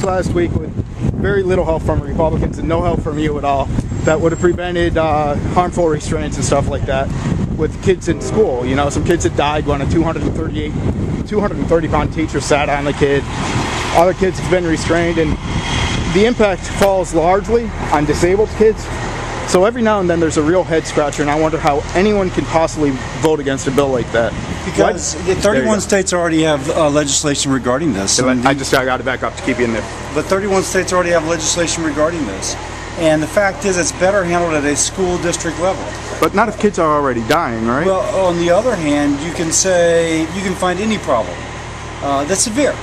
last week with very little help from Republicans and no help from you at all that would have prevented harmful restraints and stuff like that with kids in school. You know, some kids had died when a 230-pound teacher sat on the kid. Other kids have been restrained, and the impact falls largely on disabled kids. So every now and then there's a real head scratcher, and I wonder how anyone can possibly vote against a bill like that. Because 31 states already have legislation regarding this. I got to back up to keep you in there. But 31 states already have legislation regarding this. And the fact is, it's better handled at a school district level. But not if kids are already dying, right? Well, on the other hand, you can say, you can find any problem that's severe.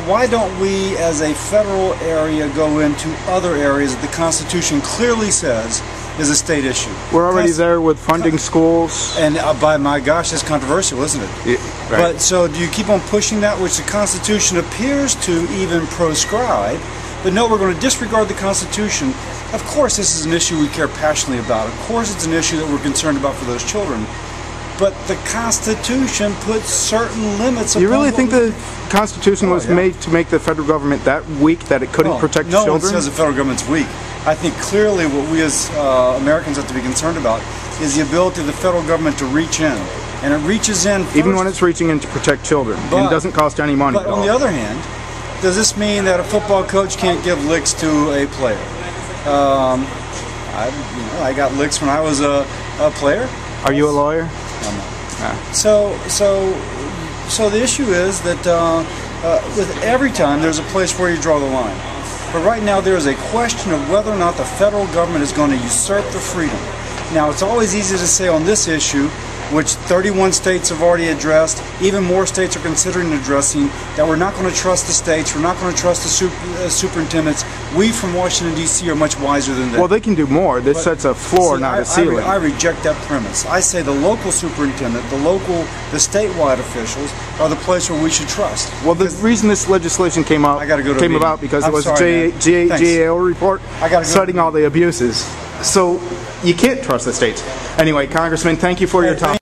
Why don't we, as a federal area, go into other areas that the Constitution clearly says is a state issue? We're already there with funding schools. And by my gosh, that's controversial, isn't it? Yeah, right. But so do you keep on pushing that, which the Constitution appears to even proscribe? But no, we're going to disregard the Constitution. Of course, this is an issue we care passionately about. Of course, it's an issue that we're concerned about for those children. But the Constitution puts certain limits upon. You really think the Constitution was made to make the federal government that weak that it couldn't protect children? No one says the federal government's weak. I think clearly what we as Americans have to be concerned about is the ability of the federal government to reach in. And it reaches in first. Even when it's reaching in to protect children. And it doesn't cost any money at all. But on the other hand, does this mean that a football coach can't give licks to a player? I got licks when I was a player. Are you a lawyer? I'm not. So the issue is that with every time there's a place where you draw the line. But right now there is a question of whether or not the federal government is going to usurp the freedom. Now it's always easy to say on this issue, which 31 states have already addressed, even more states are considering addressing, that we're not going to trust the states, we're not going to trust the superintendents. We from Washington, D.C. are much wiser than that. Well, they can do more. This sets a floor, not a ceiling. I reject that premise. I say the local superintendent, the statewide officials are the place where we should trust. Well, the reason this legislation came about because it was a GAO report citing all the abuses. So you can't trust the states. Anyway, Congressman, thank you for your time.